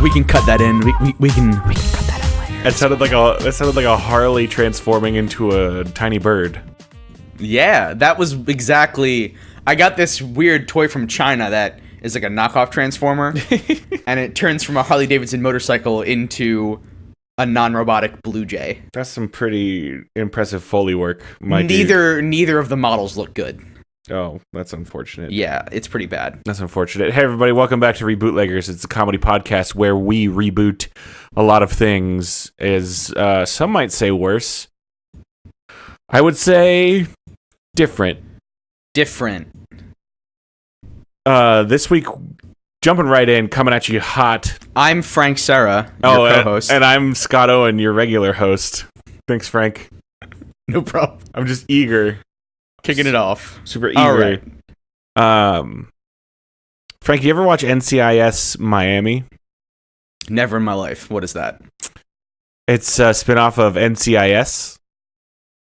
We can cut that in. We can cut that in later. That sounded like a Harley transforming into a tiny bird. Yeah, that was exactly. I got this weird toy from China that is like a knockoff transformer, and it turns from a Harley Davidson motorcycle into a non-robotic Blue Jay. That's some pretty impressive Foley work. Neither of the models look good. Oh, that's unfortunate. Yeah, it's pretty bad. That's unfortunate. Hey, everybody, welcome back to Rebootleggers. It's a comedy podcast where we reboot a lot of things, as some might say worse. I would say different. This week, jumping right in, coming at you hot. I'm Frank Serra, your co-host. And I'm Scott Owen, your regular host. Thanks, Frank. No problem. I'm just eager. Kicking it off. Super eager. All right. Frank, you ever watch NCIS Miami? Never in my life. What is that? It's a spinoff of NCIS,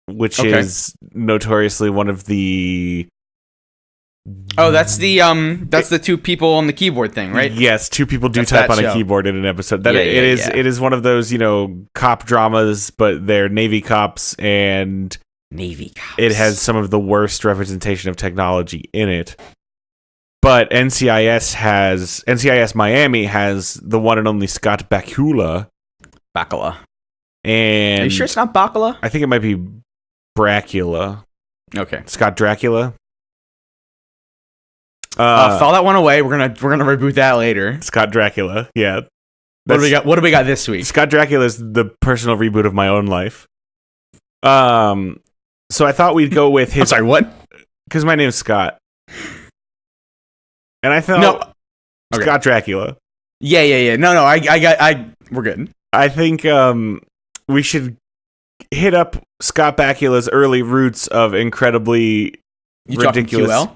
which is notoriously one of the... Oh, that's the two people on the keyboard thing, right? Yes, two people do type on a keyboard in an episode. It is one of those, cop dramas, but they're Navy cops, and it has some of the worst representation of technology in it. But NCIS Miami has the one and only Scott Bakula. And are you sure it's not Bakula? I think it might be Dracula. Okay. Scott Dracula. File that one away. We're gonna reboot that later. Scott Dracula. Yeah. What do we got this week? Scott Dracula is the personal reboot of my own life. So I thought we'd go with his... I'm sorry, what? Because my name's Scott. And I thought... No. Scott Dracula. Yeah. No, we're good. I think we should hit up Scott Bakula's early roots of incredibly ridiculous... QL?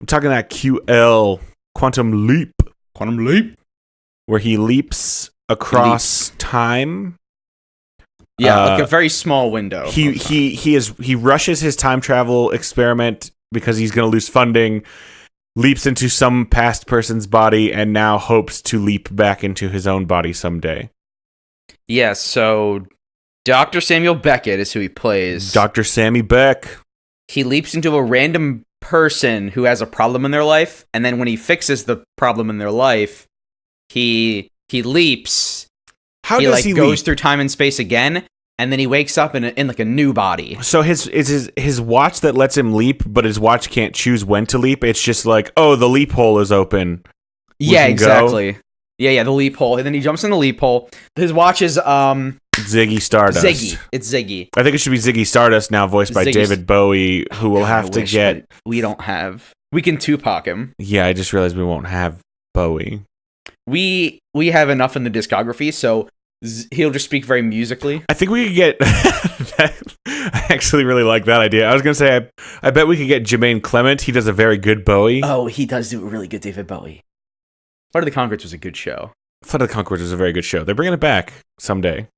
I'm talking that QL, Quantum Leap. Where he leaps across time. Yeah, like a very small window. He rushes his time travel experiment because he's going to lose funding, leaps into some past person's body, and now hopes to leap back into his own body someday. Yeah, so Dr. Samuel Beckett is who he plays. Dr. Sammy Beck. He leaps into a random person who has a problem in their life, and then when he fixes the problem in their life, he leaps. How does he goes leap? Through time and space again, and then he wakes up in like a new body. So his watch that lets him leap, but his watch can't choose when to leap. It's just like, oh, the leap hole is open. Yeah, exactly. Yeah, the leap hole, and then he jumps in the leap hole. His watch is Ziggy Stardust. It's Ziggy. I think it should be Ziggy Stardust now, voiced by David Bowie, who will have to get... We don't have... We can Tupac him. Yeah, I just realized we won't have Bowie. We have enough in the discography, so he'll just speak very musically. I think we could get... I actually really like that idea. I was going to say, I bet we could get Jermaine Clement. He does a very good Bowie. Oh, he does do a really good David Bowie. Flight of the Conchords was a good show. Flight of the Conchords was a very good show. They're bringing it back someday.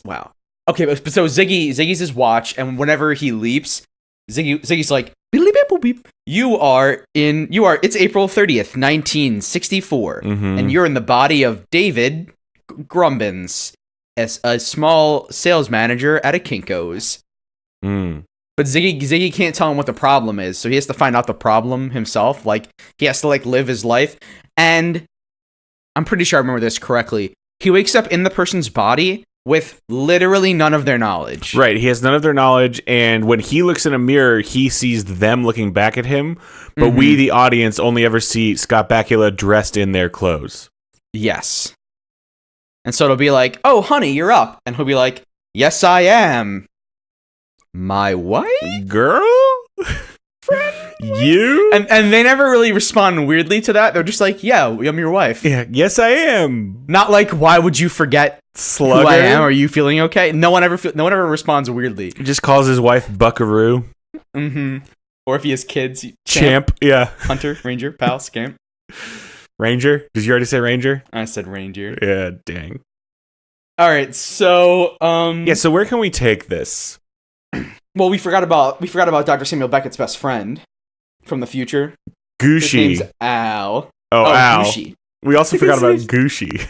Wow. Okay, but so Ziggy's his watch, and whenever he leaps, Ziggy's like, beep, beep, beep. It's April 30th, 1964, and you're in the body of David Grumbins, as a small sales manager at a Kinko's. But Ziggy can't tell him what the problem is, so he has to find out the problem himself. Like, he has to live his life, and I'm pretty sure I remember this correctly. He wakes up in the person's body with literally none of their knowledge. Right, he has none of their knowledge, and when he looks in a mirror, he sees them looking back at him, but we, the audience, only ever see Scott Bakula dressed in their clothes. Yes. And so it'll be like, oh, honey, you're up. And he'll be like, yes, I am. My wife? Girl? Friend? You? And they never really respond weirdly to that. They're just like, yeah, I'm your wife. Yeah, yes, I am. Not like, why would you forget Slugger? Who I am? Are you feeling okay? No one ever responds weirdly. He just calls his wife Buckaroo. Or if he has kids, Champ. Yeah. Hunter, Ranger, Pal, Scamp. Ranger? Did you already say Ranger? I said Ranger. Yeah, dang. All right, so so where can we take this? Well, we forgot about Dr. Samuel Beckett's best friend from the future. Gooshi. His name's Al. Oh, Al. Gooshi. We also forgot about Gooshi.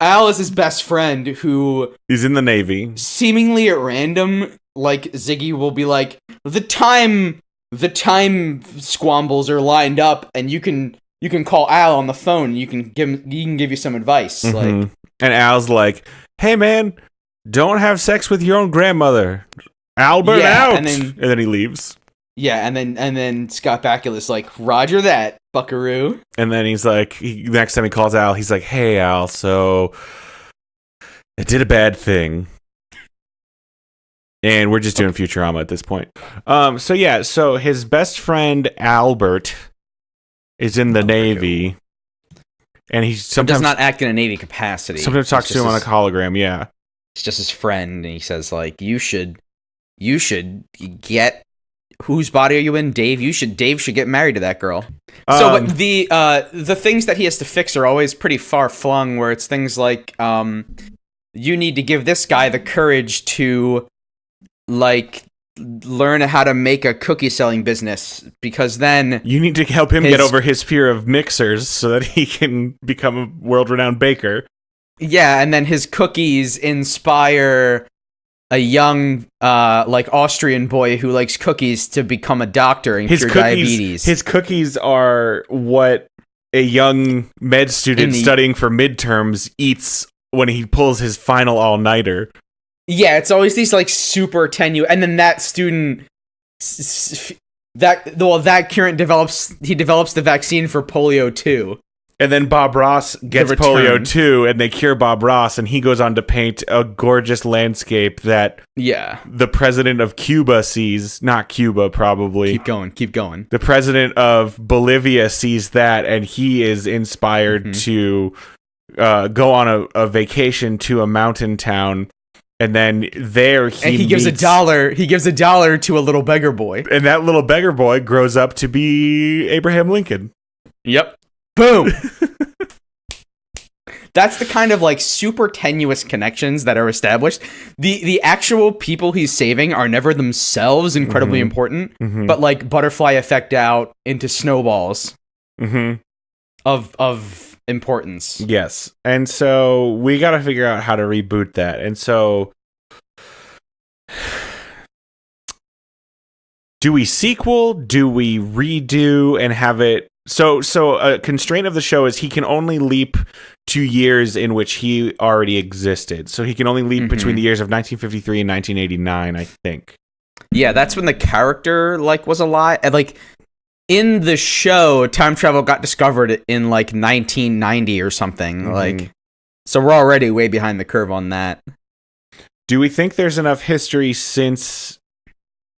Al is his best friend who... He's in the Navy. Seemingly at random, like, Ziggy will be like, the time squambles are lined up, and you can call Al on the phone. He can give you some advice. Mm-hmm. Like, and Al's like, "Hey man, don't have sex with your own grandmother. Albert out." And then he leaves. Yeah, and then Scott Bakula's like, "Roger that, buckaroo." And then he's like, next time he calls Al, he's like, "Hey Al, so I did a bad thing." And we're just doing Futurama at this point. So his best friend Albert is in the Navy, and he sometimes does not act in a Navy capacity. Sometimes talks to him on a hologram. Yeah, it's just his friend, and he says like, "You should get." Whose body are you in, Dave? Dave should get married to that girl. But the things that he has to fix are always pretty far flung. Where it's things like, you need to give this guy the courage to, like, learn how to make a cookie selling business, because then you need to help him get over his fear of mixers so that he can become a world renowned baker. Yeah, and then his cookies inspire a young, Austrian boy who likes cookies to become a doctor and cure diabetes. His cookies are what a young med student studying for midterms eats when he pulls his final all-nighter. Yeah, it's always these, like, super tenuous... And then that student... That current develops the vaccine for polio, too. And then Bob Ross gets polio too, and they cure Bob Ross, and he goes on to paint a gorgeous landscape that the president of Cuba sees. Not Cuba, probably. Keep going. The president of Bolivia sees that, and he is inspired to go on a vacation to a mountain town. And then there he gives $1. He gives $1 to a little beggar boy, and that little beggar boy grows up to be Abraham Lincoln. Yep. Boom. That's the kind of, like, super tenuous connections that are established. The actual people he's saving are never themselves incredibly important, but, like, butterfly effect out into snowballs of importance. Yes. And so we got to figure out how to reboot that. And so do we sequel? Do we redo and have it? So a constraint of the show is he can only leap 2 years in which he already existed. So he can only leap between the years of 1953 and 1989, I think. Yeah, that's when the character, like, was alive. Like, in the show, time travel got discovered in, like, 1990 or something. Like, so we're already way behind the curve on that. Do we think there's enough history since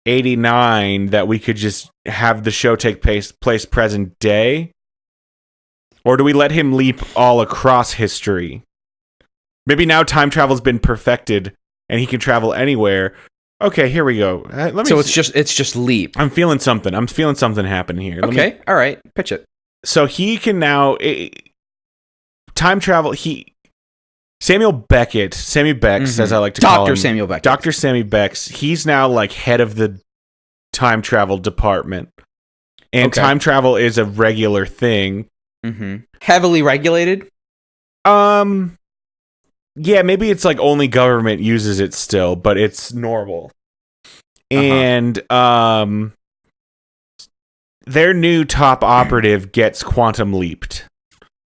89 that we could just have the show take place present day? Or do we let him leap all across history? Maybe now time travel's been perfected and he can travel anywhere. Okay, here we go. It's just leap. I'm feeling something happen here. All right, pitch it. So he can now time travel. Sammy Bex, as I like to call him. Dr. Sammy Bex. He's now, like, head of the time travel department. And time travel is a regular thing. Heavily regulated? Yeah, maybe it's like only government uses it still, but it's normal. And their new top operative gets quantum leaped.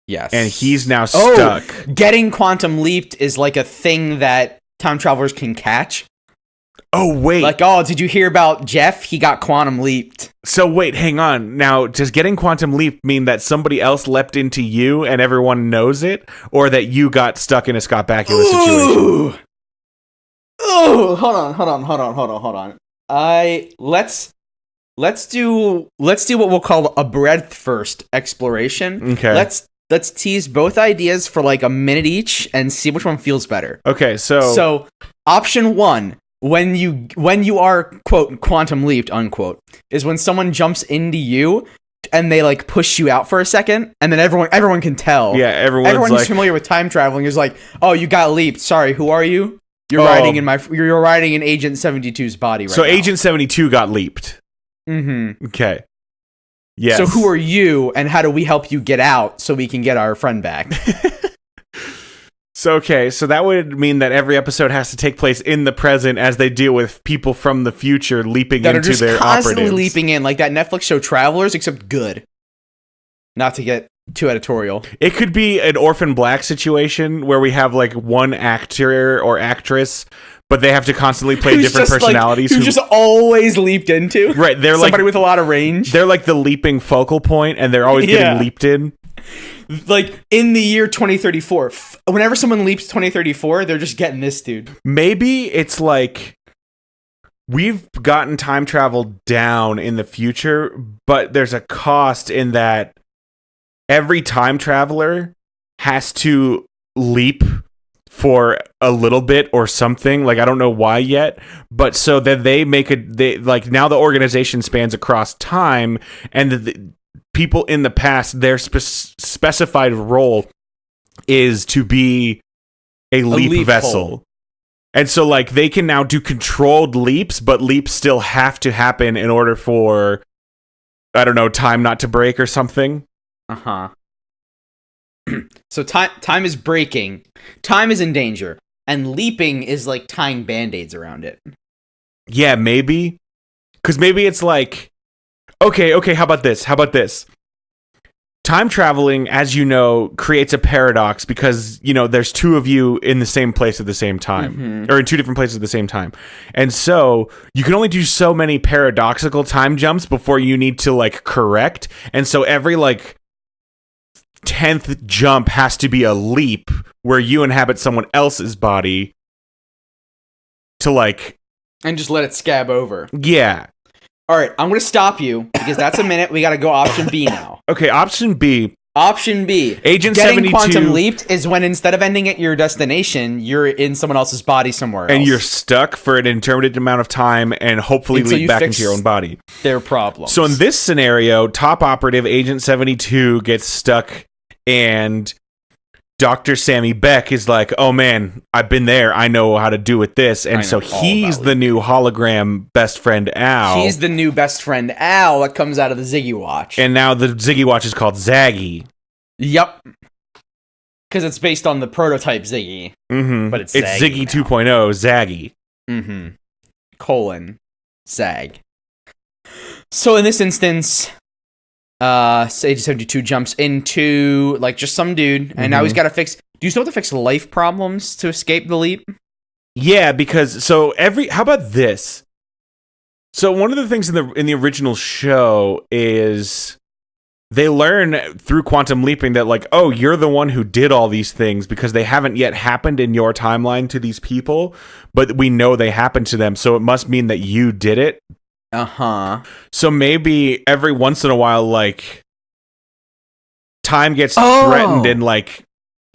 Yes. And he's now stuck. Getting quantum leaped is like a thing that time travelers can catch. Oh, wait. Like, did you hear about Jeff? He got quantum leaped. So, wait, hang on. Now, does getting quantum leaped mean that somebody else leapt into you and everyone knows it? Or that you got stuck in a Scott Bakula situation? Oh, hold on. Let's do what we'll call a breadth first exploration. Okay. Let's tease both ideas for like a minute each and see which one feels better. Okay, so option 1, when you are, quote, quantum leaped, unquote, is when someone jumps into you and they like push you out for a second, and then everyone can tell. Yeah, everyone's like, familiar with time traveling is like, oh, you got leaped. Sorry, who are you? You're riding in Agent 72's body right now. So Agent 72 got leaped. Okay. Yes. So who are you, and how do we help you get out so we can get our friend back? So that would mean that every episode has to take place in the present as they deal with people from the future leaping that into are just their constantly operatives. leaping in, like that Netflix show Travelers, except good. Not to get too editorial. It could be an Orphan Black situation where we have like one actor or actress, but they have to constantly play different personalities. Who's just always leaped into. Right, they're somebody with a lot of range. They're like the leaping focal point, and they're always getting leaped in. Like in the year 2034, whenever someone leaps 2034, they're just getting this dude. Maybe it's like we've gotten time travel down in the future, but there's a cost in that every time traveler has to leap for a little bit or something. Like, I don't know why yet, but so that they make now the organization spans across time, and the people in the past, their specified role is to be a leap vessel. Hole. And so like they can now do controlled leaps, but leaps still have to happen in order for, I don't know, time not to break or something. Uh-huh. So time is breaking. Time is in danger. And leaping is like tying band-aids around it. Yeah, maybe. Because maybe it's like, okay, how about this? Time traveling, as you know, creates a paradox because, you know, there's two of you in the same place at the same time. Or in two different places at the same time. And so you can only do so many paradoxical time jumps before you need to, like, correct. And so every, like, 10th jump has to be a leap where you inhabit someone else's body to, like... And just let it scab over. Yeah. All right, I'm going to stop you because that's a minute. We got to go option B now. Okay, option B. Agent 72. Getting quantum leaped is when instead of ending at your destination, you're in someone else's body somewhere else. And you're stuck for an indeterminate amount of time and hopefully leap back into your own body. Their problems. So in this scenario, top operative Agent 72 gets stuck and Dr. Sammy Beck is like, oh man, I've been there. I know how to do with this. And so he's the new hologram best friend Al. He's the new best friend Al that comes out of the Ziggy Watch. And now the Ziggy Watch is called Zaggy. Yep. Because it's based on the prototype Ziggy. Mm-hmm. But it's Ziggy 2.0, Zaggy. Mm-hmm. Zag. So in this instance... Agent 72 jumps into like just some dude, and now he's got to fix. Do you still have to fix life problems to escape the leap? Yeah, because how about this? So one of the things in the original show is they learn through quantum leaping that like, oh, you're the one who did all these things because they haven't yet happened in your timeline to these people, but we know they happened to them, so it must mean that you did it. Uh-huh. So maybe every once in a while, like, time gets threatened and, like,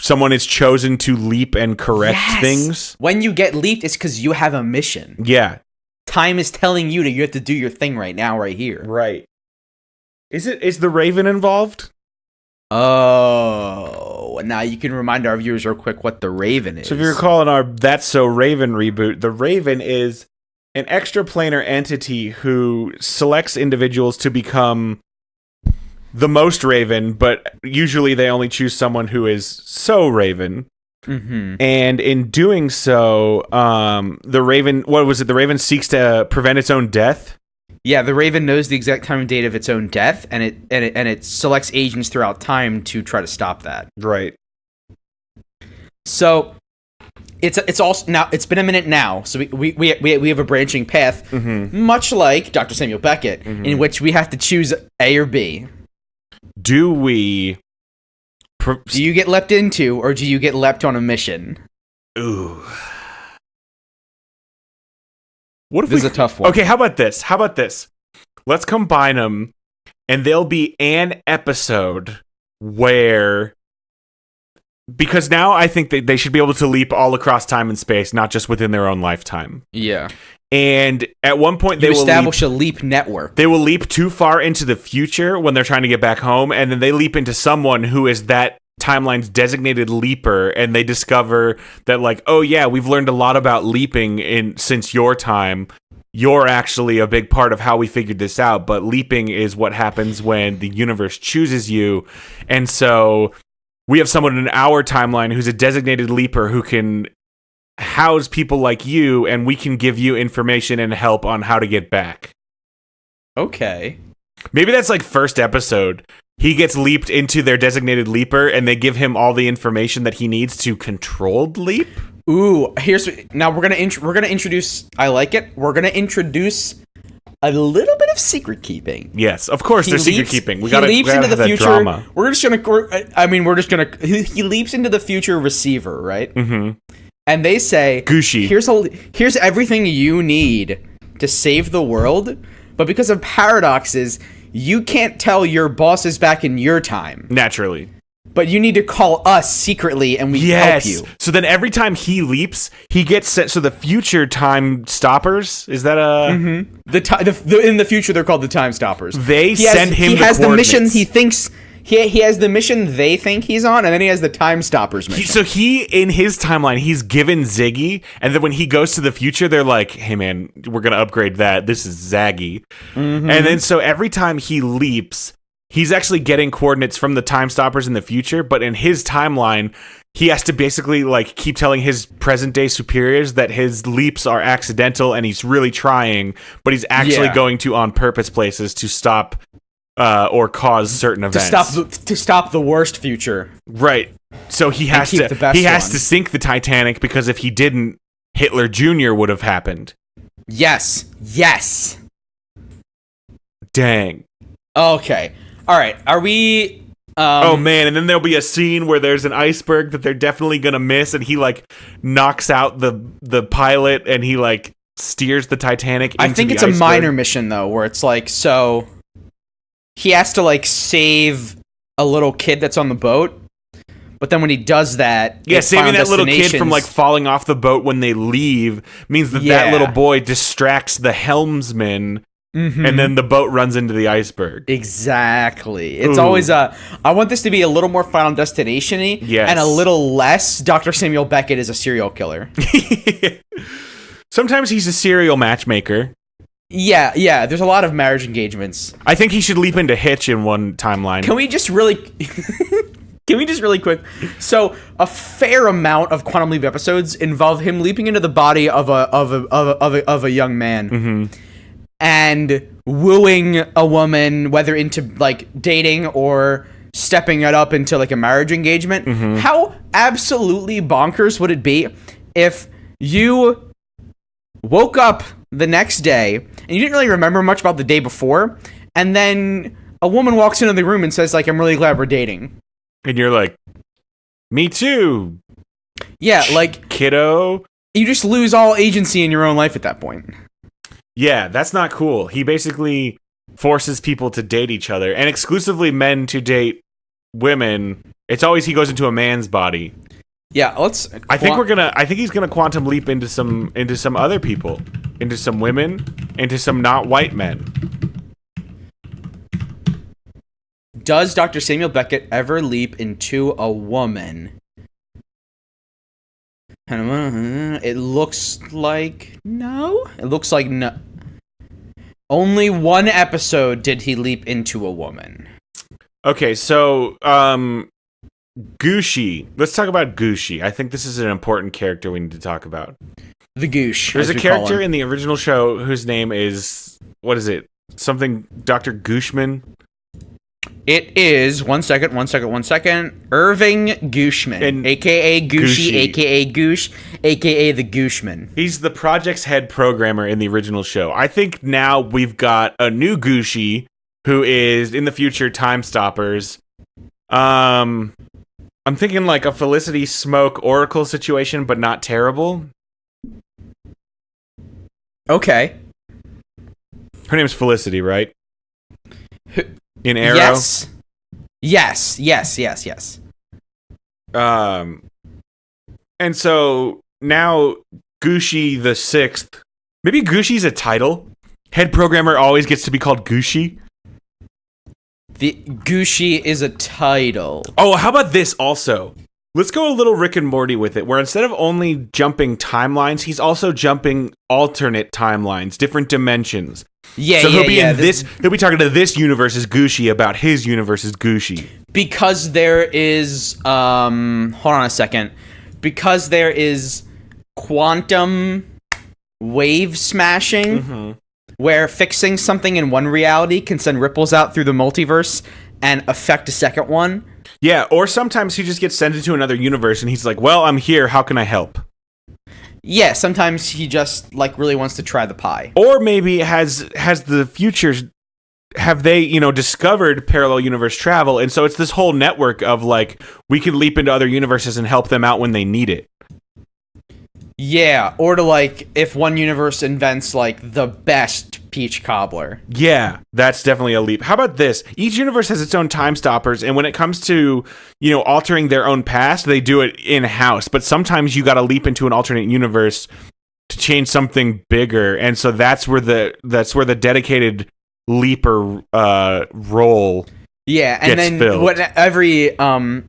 someone is chosen to leap and correct things. When you get leaped, it's because you have a mission. Yeah. Time is telling you that you have to do your thing right now, right here. Right. Is the Raven involved? Oh. Now you can remind our viewers real quick what the Raven is. So if you recall in our That's So Raven reboot, the Raven is... an extraplanar entity who selects individuals to become the most Raven, but usually they only choose someone who is so Raven. Mm-hmm. And in doing so, the Raven, the Raven seeks to prevent its own death. Yeah, the Raven knows the exact time and date of its own death, and it selects agents throughout time to try to stop that. Right. So. It's also now. It's been a minute now, so we have a branching path, much like Dr. Samuel Beckett, in which we have to choose A or B. Do we? Do you get leapt into, or do you get leapt on a mission? Ooh. What if this is a tough one? Okay, how about this? Let's combine them, and there'll be an episode where. Because now I think that they should be able to leap all across time and space, not just within their own lifetime. Yeah. And at one point, they will establish a leap network. They will leap too far into the future when they're trying to get back home, and then they leap into someone who is that timeline's designated leaper, and they discover that, like, oh yeah, we've learned a lot about leaping since your time. You're actually a big part of how we figured this out, but leaping is what happens when the universe chooses you, and so... we have someone in our timeline who's a designated leaper who can house people like you, and we can give you information and help on how to get back. Okay. Maybe that's like first episode. He gets leaped into their designated leaper, and they give him all the information that he needs to controlled leap. Ooh, now we're gonna introduce. I like it. We're gonna introduce a little bit of secret keeping. Yes, of course. There's secret keeping. He leaps into the future. Drama. He leaps into the future receiver, right? Mm-hmm. And they say, Gushi, here's everything you need to save the world, but because of paradoxes, you can't tell your bosses back in your time. Naturally. But you need to call us secretly, and we help you. So then every time he leaps, he gets sent. So the future time stoppers, is that a... Mm-hmm. In the future, they're called the time stoppers. They send him the coordinates. The mission he thinks... He has the mission they think he's on, and then he has the time stoppers mission. So in his timeline, he's given Ziggy, and then when he goes to the future, they're like, hey man, we're going to upgrade that. This is Zaggy. Mm-hmm. And then so every time he leaps, he's actually getting coordinates from the time stoppers in the future, but in his timeline, he has to basically like keep telling his present day superiors that his leaps are accidental and he's really trying, but he's actually going to on purpose places to stop or cause certain events to stop the worst future. Right. So he has to sink the Titanic, because if he didn't, Hitler Jr. would have happened. Yes. Dang. Okay. All right. Are we? Oh man! And then there'll be a scene where there's an iceberg that they're definitely gonna miss, and he like knocks out the pilot, and he like steers the Titanic. I think it's a minor mission though, where it's like so. He has to like save a little kid that's on the boat, but then when he does that, saving that little kid from like falling off the boat when they leave means that little boy distracts the helmsman. Mm-hmm. And then the boat runs into the iceberg. Exactly. It's always I want this to be a little more Final Destination-y, and a little less Dr. Samuel Beckett is a serial killer. Sometimes he's a serial matchmaker. Yeah. There's a lot of marriage engagements. I think he should leap into Hitch in one timeline. Can we just really quick? So, a fair amount of Quantum Leap episodes involve him leaping into the body of a young man. Mm-hmm. And wooing a woman, whether into like dating or stepping it up into like a marriage engagement. Mm-hmm. How absolutely bonkers would it be if you woke up the next day and you didn't really remember much about the day before, and then a woman walks into the room and says like, I'm really glad we're dating. And you're like, me too. Yeah, like kiddo. You just lose all agency in your own life at that point. Yeah, that's not cool. He basically forces people to date each other, and exclusively men to date women. It's always he goes into a man's body. Yeah, I think he's gonna quantum leap into some other people, into some women, into some not white men. Does Dr. Samuel Beckett ever leap into a woman? It looks like no. It looks like no. Only one episode did he leap into a woman. Okay, so Gushi. Let's talk about Gushi. I think this is an important character we need to talk about. The Goosh. There's a character in the original show whose name is, what is it? Something Dr. Gooshman? It is, one second, Irving Gooshman, a.k.a. Gooshi, a.k.a. Goosh, a.k.a. the Gooshman. He's the project's head programmer in the original show. I think now we've got a new Gushi who is, in the future, Time Stoppers. I'm thinking like a Felicity Smoke Oracle situation, but not terrible. Okay. Her name's Felicity, right? In Arrow? Yes. And so now Gushi the Sixth. Maybe Gushi's a title. Head programmer always gets to be called Gushi. The Gushi is a title. Oh, how about this also? Let's go a little Rick and Morty with it, where instead of only jumping timelines, he's also jumping alternate timelines, different dimensions. Yeah, so he'll be in this. He'll be talking to this universe's Gucci about his universe's Gucci. Because there is, hold on a second. Because there is quantum wave smashing, where fixing something in one reality can send ripples out through the multiverse and affect a second one. Yeah, or sometimes he just gets sent into another universe and he's like, well, I'm here, how can I help? Yeah, sometimes he just, like, really wants to try the pie. Or maybe has the futures, have they, discovered parallel universe travel, and so it's this whole network of, like, we can leap into other universes and help them out when they need it. Yeah, or to, like, if one universe invents, like, the best peach cobbler. Yeah, that's definitely a leap. How about this? Each universe has its own time stoppers, and when it comes to, altering their own past, they do it in-house. But sometimes you gotta leap into an alternate universe to change something bigger, and so that's where the dedicated leaper role Yeah, and gets then filled.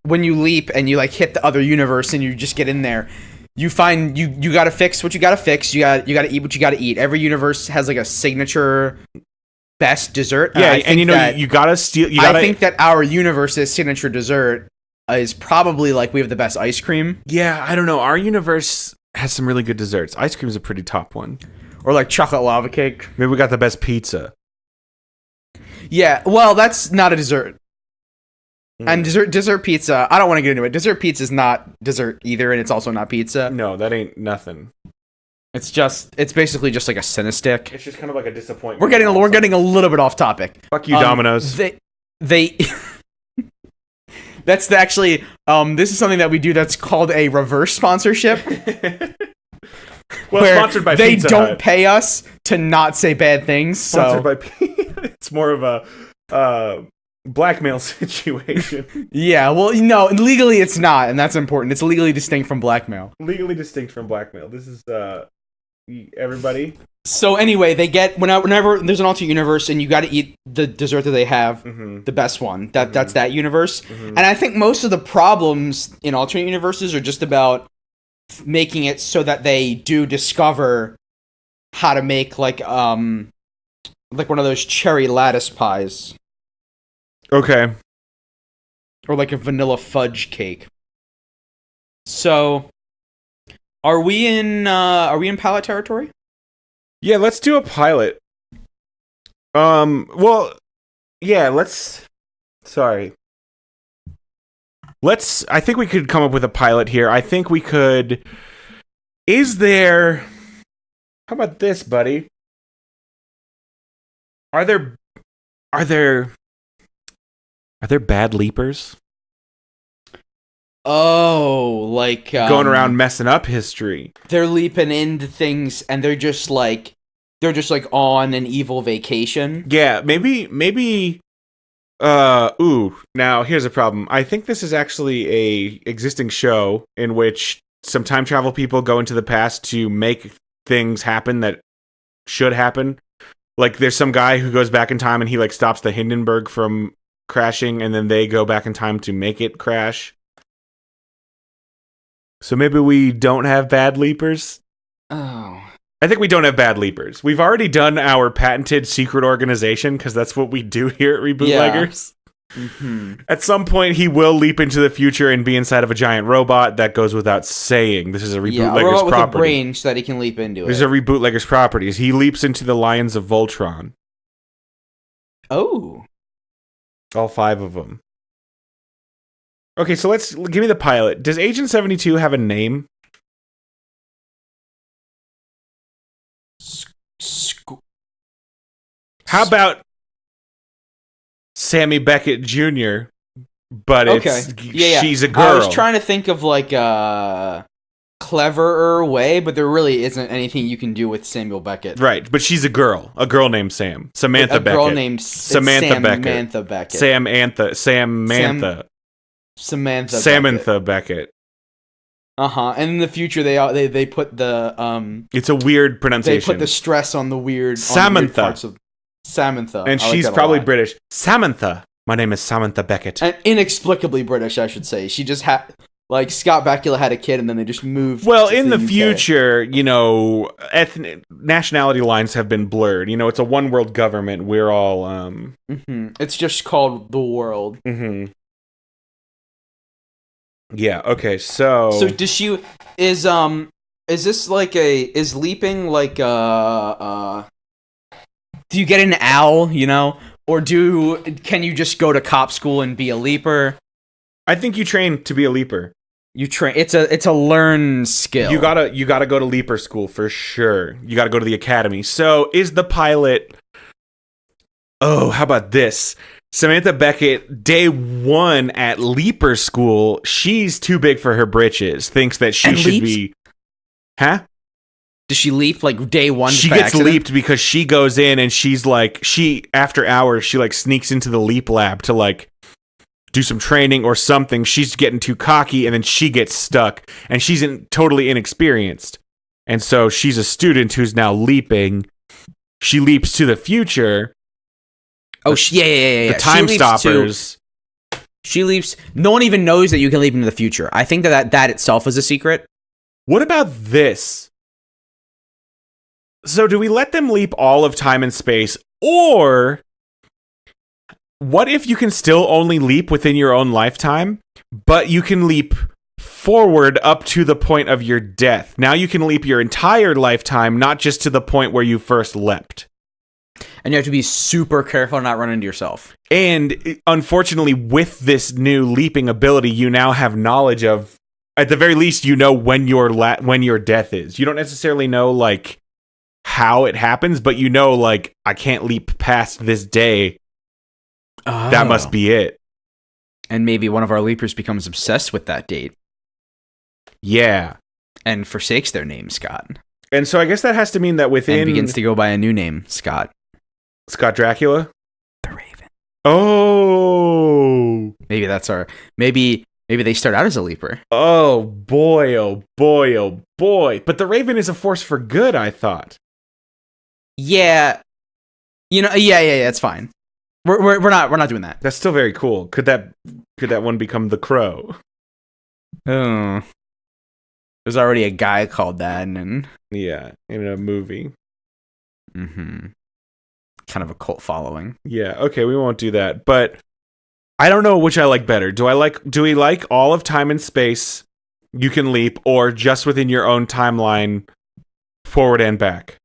when you leap and you, like, hit the other universe and you just get in there, you find you gotta fix what you gotta fix. You gotta eat what you gotta eat. Every universe has, like, a signature best dessert. Yeah, and you gotta steal. I think that our universe's signature dessert is probably, like, we have the best ice cream. Yeah, I don't know. Our universe has some really good desserts. Ice cream is a pretty top one. Or, like, chocolate lava cake. Maybe we got the best pizza. Yeah, well, that's not a dessert. And dessert pizza, I don't want to get into it. Dessert pizza is not dessert either, and it's also not pizza. No, that ain't nothing. It's basically just like a Cinnestick. It's just kind of like a disappointment. We're getting a little bit off topic. Fuck you, Domino's. That's actually, this is something that we do that's called a reverse sponsorship. Well, sponsored by Pizza They don't Hut. pay us to not say bad things. Sponsored by It's more of a blackmail situation. Yeah, well, no, legally it's not, and that's important. It's legally distinct from blackmail. Legally distinct from blackmail. This is everybody. So anyway, they get whenever there's an alternate universe and you got to eat the dessert that they have, the best one. That's that universe. And I think most of the problems in alternate universes are just about making it so that they do discover how to make like one of those cherry lattice pies. Okay. Or like a vanilla fudge cake. So, are we in pilot territory? Yeah, let's do a pilot. Well, yeah, I think we could come up with a pilot here. I think we could. How about this, buddy? Are there bad leapers? Oh, like going around messing up history. They're leaping into things and they're just like on an evil vacation. Yeah, maybe now here's a problem. I think this is actually a existing show in which some time travel people go into the past to make things happen that should happen. Like there's some guy who goes back in time and he like stops the Hindenburg from crashing, and then they go back in time to make it crash. So maybe we don't have bad leapers? Oh. I think we don't have bad leapers. We've already done our patented secret organization, because that's what we do here at Rebootleggers. Yeah. Mm-hmm. At some point, he will leap into the future and be inside of a giant robot. That goes without saying. This is a Rebootleggers a robot property. With a brain so that he can leap into This is a Rebootleggers properties. He leaps into the Lions of Voltron. Oh. All 5 of them. Okay, so give me the pilot. Does Agent 72 have a name? How about Sammy Beckett Jr., but she's a girl? I was trying to think of like a cleverer way, but there really isn't anything you can do with Samuel Beckett. Right, but she's a girl named Sam. Samantha Beckett. A girl named Samantha Beckett. Samantha Beckett. And in the future, they put the It's a weird pronunciation. They put the stress on the weird Samantha. parts of Samantha, and she's probably British. Samantha. My name is Samantha Beckett. And inexplicably British, I should say. She just Like Scott Bakula had a kid, and then they just moved. Well, in the future, nationality lines have been blurred. It's a one world government. We're all. It's just called the world. Mm-hmm. Yeah. Okay. So does she is this like is leaping like do you get an owl? Or can you just go to cop school and be a leaper? I think you train to be a leaper. You train. It's a learn skill. You gotta go to leaper school for sure. You gotta go to the academy. So is the pilot? Oh, how about this? Samantha Beckett, day one at leaper school, she's too big for her britches. Thinks that she should be. Huh? Does she leap like day one? She gets leaped because she goes in and she's like after hours she like sneaks into the leap lab to like do some training or something. She's getting too cocky and then she gets stuck and she's totally inexperienced. And so she's a student who's now leaping. She leaps to the future. Oh, yeah. The time stoppers. She leaps. No one even knows that you can leap into the future. I think that itself is a secret. What about this? So do we let them leap all of time and space, or what if you can still only leap within your own lifetime, but you can leap forward up to the point of your death? Now you can leap your entire lifetime, not just to the point where you first leapt. And you have to be super careful to not run into yourself. And unfortunately, with this new leaping ability, you now have knowledge of, at the very least, when your death is. You don't necessarily know like how it happens, but like I can't leap past this day. Oh. That must be it. And maybe one of our leapers becomes obsessed with that date. Yeah. And forsakes their name, Scott. And so I guess that has to mean that within... And begins to go by a new name, Scott. Scott Dracula? The Raven. Oh! Maybe that's our... Maybe they start out as a leaper. Oh, boy, oh, boy, oh, boy. But the Raven is a force for good, I thought. Yeah. Yeah, it's fine. We're not doing that. That's still very cool. Could that one become the Crow? Oh. There's already a guy called that in a movie. Mm-hmm. Kind of a cult following. Yeah, okay, we won't do that. But I don't know which I like better. Do we like all of time and space you can leap, or just within your own timeline forward and back?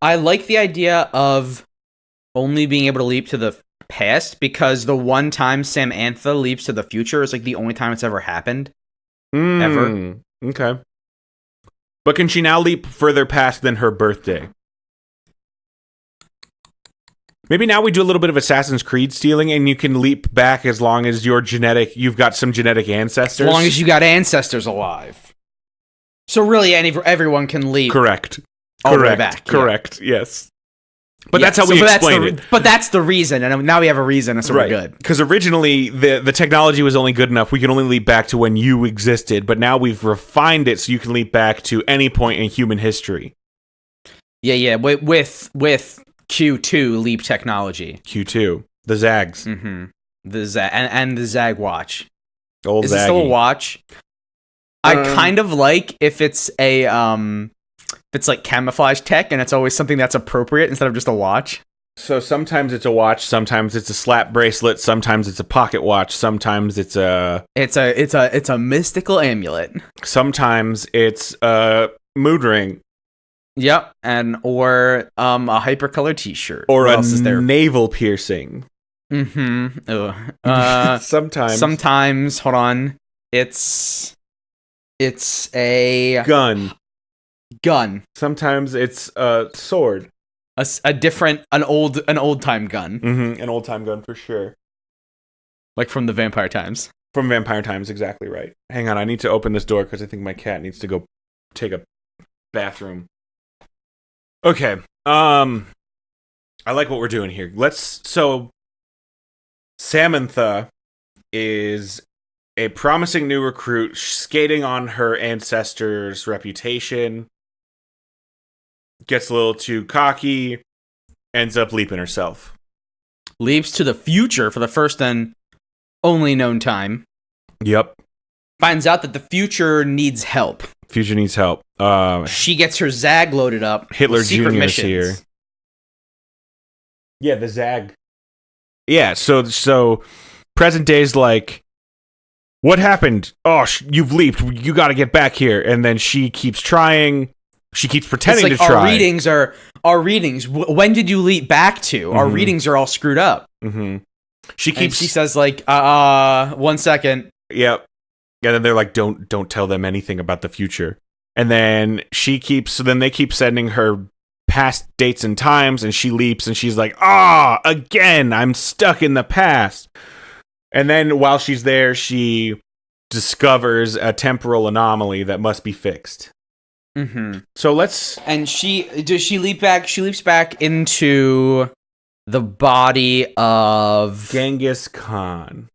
I like the idea of only being able to leap to the past, because the one time Samantha leaps to the future is like the only time it's ever happened. Ever. Okay. But can she now leap further past than her birthday? Maybe now we do a little bit of Assassin's Creed stealing, and you can leap back as long as you've got some genetic ancestors. As long as you got ancestors alive. So really everyone can leap. Correct. All the way back. Correct. Yeah. Yes. But that's how we explain it. But that's the reason, and now we have a reason, so we're good. Because originally, the technology was only good enough. We could only leap back to when you existed, but now we've refined it so you can leap back to any point in human history. Yeah. With Q2 leap technology. Q2. The Zags. Mm-hmm. The Zag and the Zag watch. Old Is Zaggy. it still a watch? I kind of like if it's a it's like camouflage tech and it's always something that's appropriate instead of just a watch. So sometimes it's a watch, sometimes it's a slap bracelet, sometimes it's a pocket watch, sometimes it's a mystical amulet. Sometimes it's a mood ring. Yep, or a hypercolor t-shirt. Or what else is there? Navel piercing. Mm-hmm. Sometimes, hold on. It's a gun. Sometimes it's a sword. An old time gun. Mm-hmm. An old time gun for sure. Like from the Vampire Times. From Vampire Times, exactly right. Hang on, I need to open this door because I think my cat needs to go take a bathroom. Okay. I like what we're doing here. So Samantha is a promising new recruit skating on her ancestors' reputation. Gets a little too cocky, ends up leaping herself. Leaps to the future for the first and only known time. Yep. Finds out that the future needs help. Future needs help. She gets her Zag loaded up. Hitler Jr. is here. Yeah, the Zag. Yeah, so present day's like, what happened? Oh, you've leaped. You got to get back here. And then she keeps trying. She keeps pretending to try. Our readings. When did you leap back to? Our readings are all screwed up. Mm-hmm. She says like, 1 second. Yep. And then they're like, don't tell them anything about the future. And then they keep sending her past dates and times, and she leaps, and she's like, again, I'm stuck in the past. And then while she's there, she discovers a temporal anomaly that must be fixed. Mm-hmm. So she leaps back into the body of Genghis Khan.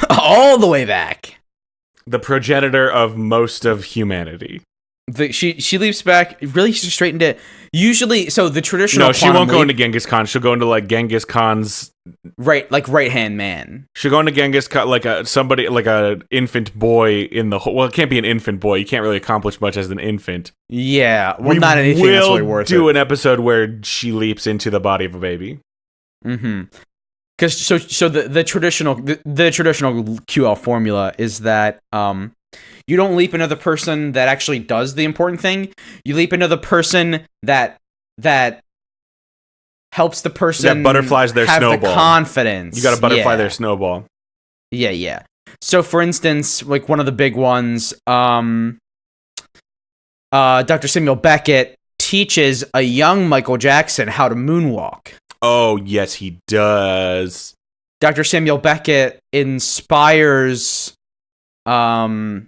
All the way back. The progenitor of most of humanity. She leaps back really straight into usually. So the traditional. No, she won't go into Genghis Khan. She'll go into like Genghis Khan's right hand man. She'll go into Genghis Khan like a infant boy in the. Well, it can't be an infant boy. You can't really accomplish much as an infant. Yeah, well, not anything that's really worth it. We'll do an episode where she leaps into the body of a baby. Mm-hmm. Because so the traditional QL formula is that you don't leap into the person that actually does the important thing. You leap into the person that helps the person that butterflies their have snowball. The confidence. You got to butterfly their snowball. Yeah. So for instance, like one of the big ones, Dr. Samuel Beckett teaches a young Michael Jackson how to moonwalk. Oh, yes, he does. Dr. Samuel Beckett inspires Buddy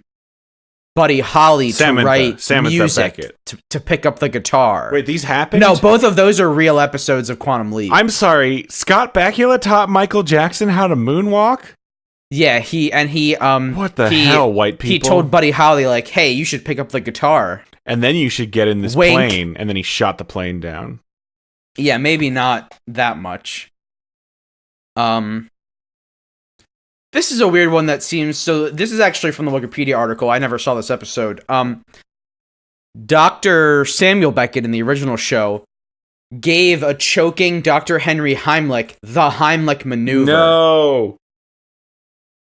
Holly to write music to pick up the guitar. Wait, these happened? No, both of those are real episodes of Quantum Leap. I'm sorry, Scott Bakula taught Michael Jackson how to moonwalk? Yeah, he what the hell, white people? He told Buddy Holly, like, hey, you should pick up the guitar. And then you should get in this plane. And then he shot the plane down. Yeah, maybe not that much. This is a weird one that seems so. This is actually from the Wikipedia article. I never saw this episode. Dr. Samuel Beckett in the original show gave a choking Dr. Henry Heimlich the Heimlich maneuver. No.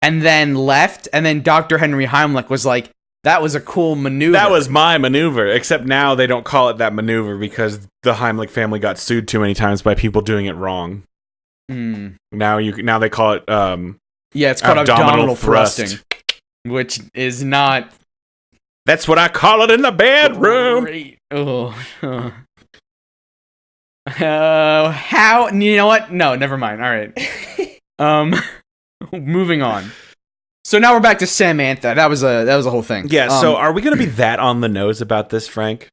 And then left, and then Dr. Henry Heimlich was like, that was a cool maneuver. That was my maneuver, except now they don't call it that maneuver because the Heimlich family got sued too many times by people doing it wrong. Now they call it yeah, it's called abdominal thrusting, which is not. That's what I call it in the bedroom. How? You know what? No, never mind. All right. Moving on. So now we're back to Samantha. That was a whole thing. Yeah. So are we going to be that on the nose about this, Frank?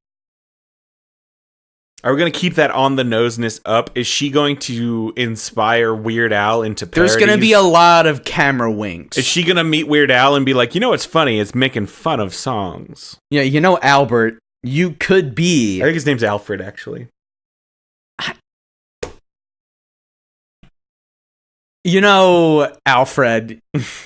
Are we going to keep that on the noseness up? Is she going to inspire Weird Al into parodies? There's going to be a lot of camera winks. Is she going to meet Weird Al and be like, you know what's funny? It's making fun of songs. Yeah, you know, Albert, you could be. I think his name's Alfred, actually. You know, Alfred,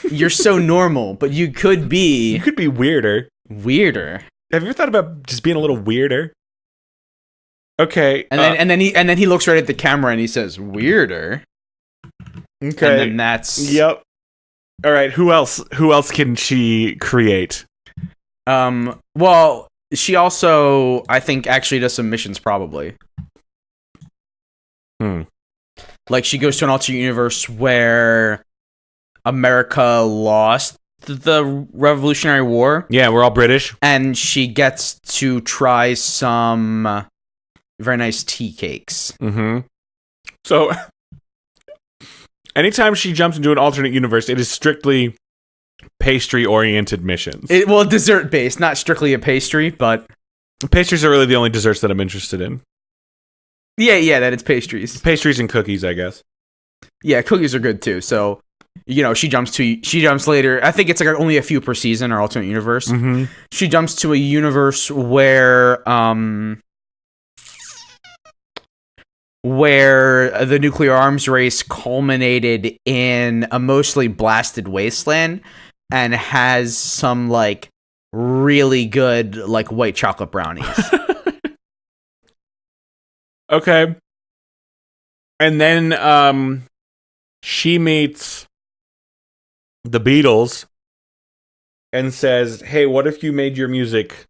you're so normal, but you could be. You could be weirder. Weirder. Have you ever thought about just being a little weirder? Okay. And then he looks right at the camera and he says, weirder. Okay. And then that's. Yep. All right. Who else can she create? Well, she also, I think, actually does some missions probably. Like she goes to an alternate universe where America lost the Revolutionary War. Yeah, we're all British. And she gets to try some very nice tea cakes. Mm-hmm. So, anytime she jumps into an alternate universe, it is strictly pastry-oriented missions. Well, dessert-based, not strictly a pastry, but... Pastries are really the only desserts that I'm interested in. Yeah, that it's pastries. Pastries and cookies, I guess. Yeah, cookies are good too. So, you know, she jumps later. I think it's like only a few per season or alternate universe. Mm-hmm. She jumps to a universe where where the nuclear arms race culminated in a mostly blasted wasteland and has some like really good like white chocolate brownies. Okay. And then she meets the Beatles and says, "Hey, what if you made your music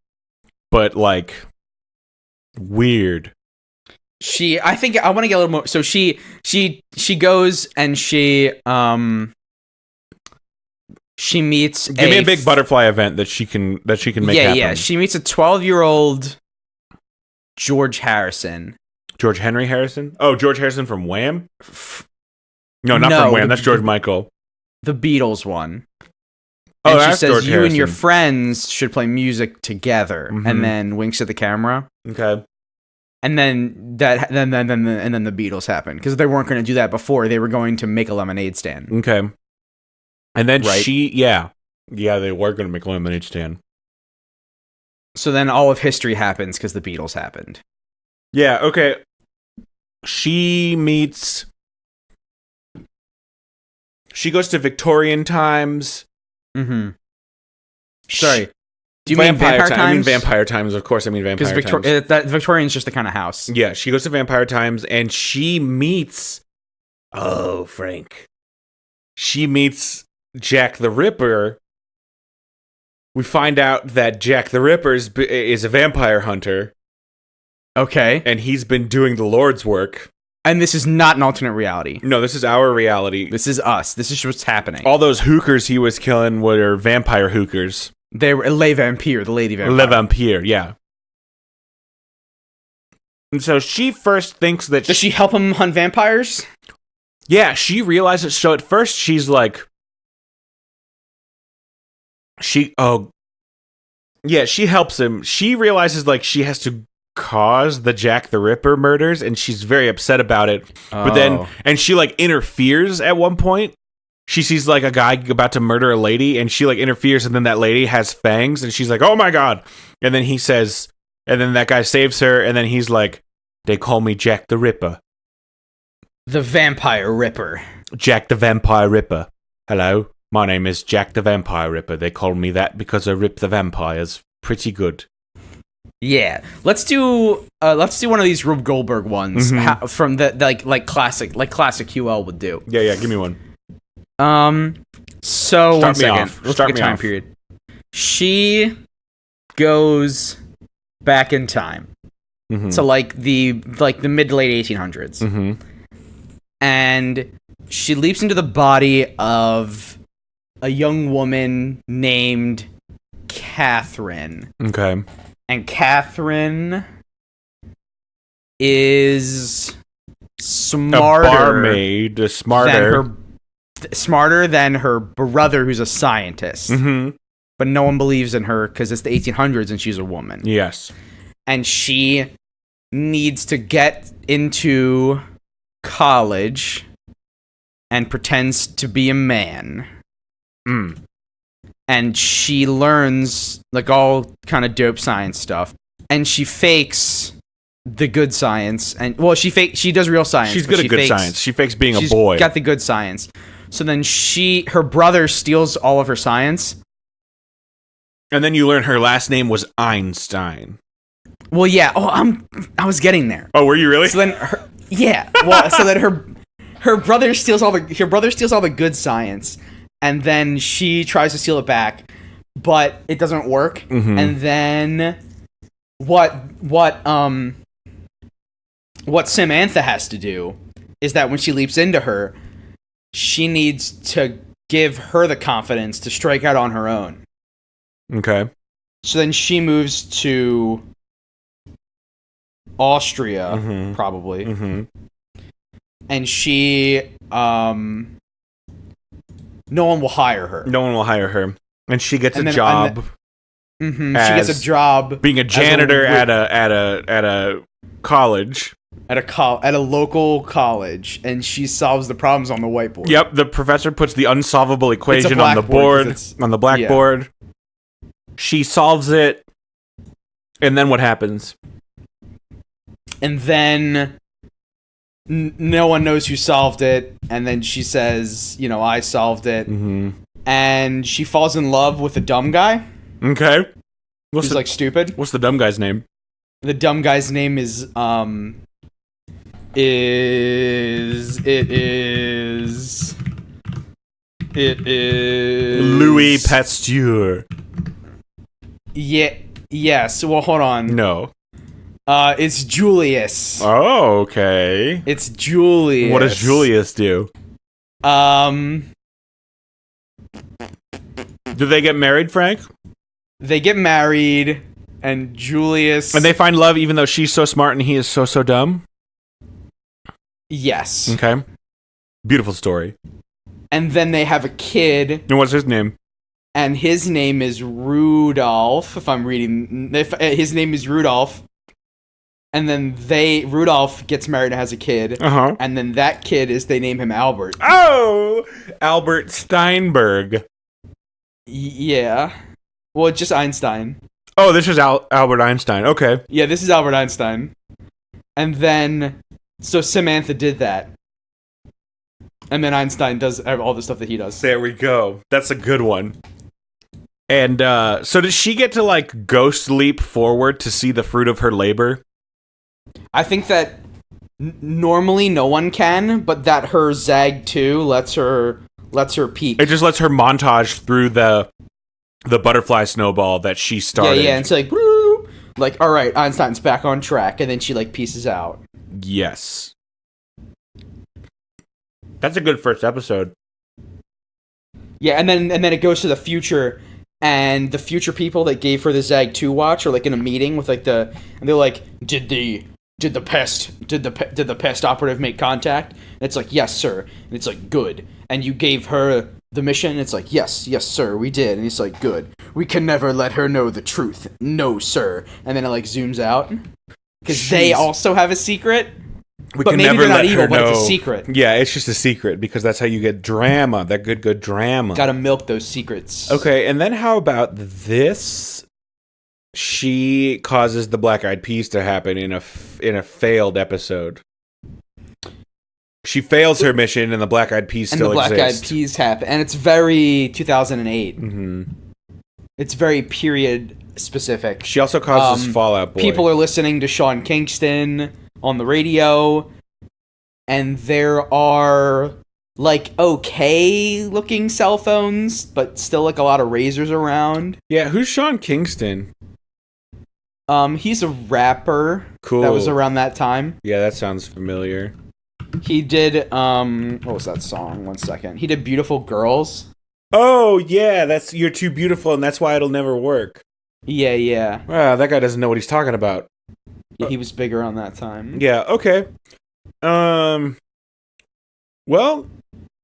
but like weird?" I think I want to get a little more. So she goes and she meets. Give me a big butterfly event that she can make happen. Yeah. She meets a 12-year-old George Harrison. George Henry Harrison? Oh, George Harrison from Wham? No, not from Wham. That's George Michael. The Beatles one. And she says, George you Harrison. and your friends should play music together, and then winks at the camera. Okay. And then then the Beatles happened because they weren't going to do that before. They were going to make a lemonade stand. Okay. And then they were going to make a lemonade stand. So then all of history happens because the Beatles happened. Yeah. Okay. She goes to Victorian times. Mm-hmm. Sorry. Do you mean vampire times? I mean vampire times. Of course, I mean vampire times. Because Victorian's just the kind of house. Yeah, she goes to vampire times, and she meets. Oh, Frank. She meets Jack the Ripper. We find out that Jack the Ripper is a vampire hunter. Okay. And he's been doing the Lord's work. And this is not an alternate reality. No, this is our reality. This is us. This is what's happening. All those hookers he was killing were vampire hookers. They were Le Vampire, the lady vampire. Le Vampire, yeah. And so she first thinks that... Does she help him hunt vampires? Yeah, she realizes... So at first she's like... she helps him. She realizes like she has to cause the Jack the Ripper murders, and she's very upset about it. But then... And she like interferes at one point. She sees like a guy about to murder a lady, and she like interferes, and then that lady has fangs, and she's like, "Oh my god!" And then he says, and then that guy saves her, and then he's like, "They call me Jack the Ripper, the Vampire Ripper, Jack the Vampire Ripper. Hello, my name is Jack the Vampire Ripper. They call me that because I rip the vampires pretty good." Yeah, let's do one of these Rube Goldberg ones from the like classic QL would do. Yeah, give me one. So one second. Let's take a time period. She goes back in time to like the mid to late 1800s, and she leaps into the body of a young woman named Catherine. Okay, and Catherine is smarter, a barmaid, smarter than her brother, who's a scientist. But no one believes in her because it's the 1800s and she's a woman. Yes. And she needs to get into college and pretends to be a man. And she learns like all kind of dope science stuff. And she fakes the good science. And well, she does real science. She's good at good science. She fakes being a boy. She's got the good science. So then her brother steals all of her science. And then you learn her last name was Einstein. Well, yeah. Oh, I was getting there. Oh, were you really? So then so then her brother steals all the good science, and then she tries to steal it back, but it doesn't work. And then what Samantha has to do is that when she leaps into her, she needs to give her the confidence to strike out on her own. Okay. So then she moves to Austria, probably. And she, no one will hire her. No one will hire her. And she gets a job. She gets a job being a janitor at a college. At a local college, and she solves the problems on the whiteboard. Yep, the professor puts the unsolvable equation on the board, on the blackboard. Yeah. She solves it, and then what happens? And then no one knows who solved it, and then she says, I solved it, and she falls in love with a dumb guy. Okay. Who's like stupid. What's the dumb guy's name? The dumb guy's name is Louis Pasteur. Yeah. Yes. Well, hold on. No. It's Julius. Oh, okay. It's Julius. What does Julius do? Do they get married, Frank? They get married, and Julius... And they find love even though she's so smart and he is so dumb? Yes. Okay. Beautiful story. And then they have a kid. And what's his name? And his name is Rudolph, if I'm reading... his name is Rudolph. And then Rudolph gets married and has a kid. Uh-huh. And then that kid they name him Albert. Oh! Albert Steinberg. Yeah. Well, just Einstein. Oh, this is Albert Einstein. Okay. Yeah, this is Albert Einstein. And then... So Samantha did that. And then Einstein does all the stuff that he does. There we go. That's a good one. And so does she get to like ghost leap forward to see the fruit of her labor? I think that normally no one can, but that her Zag 2 lets her peek. It just lets her montage through the butterfly snowball that she started. Yeah, and it's like, all right, Einstein's back on track, and then she like pieces out. Yes. That's a good first episode. Yeah, and then it goes to the future, and the future people that gave her the Zag 2 watch are like in a meeting with and they're like, did the pest operative make contact? And it's like, yes, sir. And it's like, good. And you gave her the mission? And it's like, yes, sir, we did. And it's like, good. We can never let her know the truth. No, sir. And then it like zooms out. Because they also have a secret. But maybe they're not evil, but it's a secret. Yeah, it's just a secret because that's how you get drama. That good drama. Gotta milk those secrets. Okay, and then how about this? She causes the Black Eyed Peas to happen in a failed episode. She fails her mission, and the Black Eyed Peas still exist. And the Black Eyed Peas happen, and it's very 2008. Mm-hmm. It's very period specific. She also causes Fall Out Boy. People are listening to Sean Kingston on the radio, and there are like okay looking cell phones, but still like a lot of razors around. Yeah, who's Sean Kingston? He's a rapper. Cool. That was around that time. Yeah, that sounds familiar. He did what was that song? 1 second. He did Beautiful Girls. Oh yeah, that's You're Too Beautiful and That's Why It'll Never Work. Yeah. Wow, that guy doesn't know what he's talking about. Yeah, he was bigger on that time. Yeah, okay. Well,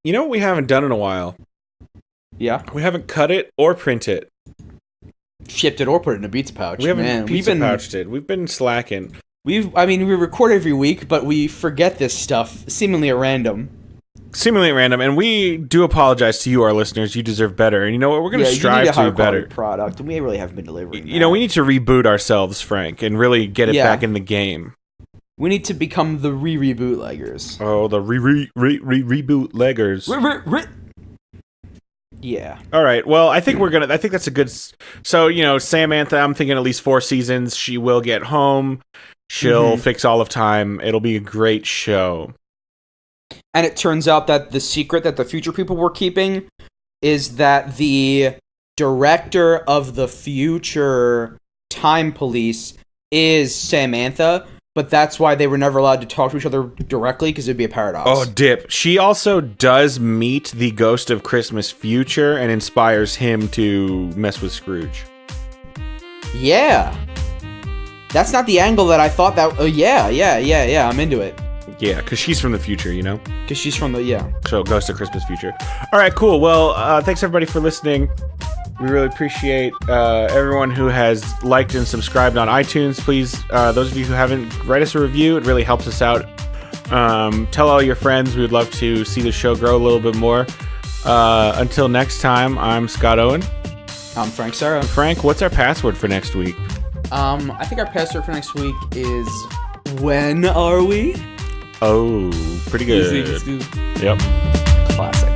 you know what we haven't done in a while? Yeah. We haven't cut it or print it. Shipped it or put it in a pizza pouch. We haven't pizza pouched it. We've been slacking. We record every week, but we forget this stuff seemingly at random. And we do apologize to you, our listeners. You deserve better, and you know what? We're going to strive to do better. Product, and we really haven't been delivering. You know, we need to reboot ourselves, Frank, and really get it back in the game. We need to become the reboot leggers. Oh, the reboot leggers. Yeah. All right. Well, I think that's a good. So Samantha, I'm thinking at least 4 seasons. She will get home. She'll fix all of time. It'll be a great show. And it turns out that the secret that the future people were keeping is that the director of the future time police is Samantha, but that's why they were never allowed to talk to each other directly, because it'd be a paradox. Oh, dip. She also does meet the ghost of Christmas future and inspires him to mess with Scrooge. Yeah. That's not the angle that I thought that... Oh, yeah, I'm into it. Yeah, because she's from the future, you know? Because she's from the... Yeah. So, Ghost of Christmas Future. All right, cool. Well, thanks, everybody, for listening. We really appreciate everyone who has liked and subscribed on iTunes. Please, those of you who haven't, write us a review. It really helps us out. Tell all your friends. We would love to see the show grow a little bit more. Until next time, I'm Scott Owen. I'm Frank Sarah. Frank, what's our password for next week? I think our password for next week is... When are we? Oh, pretty good. Yep. Classic.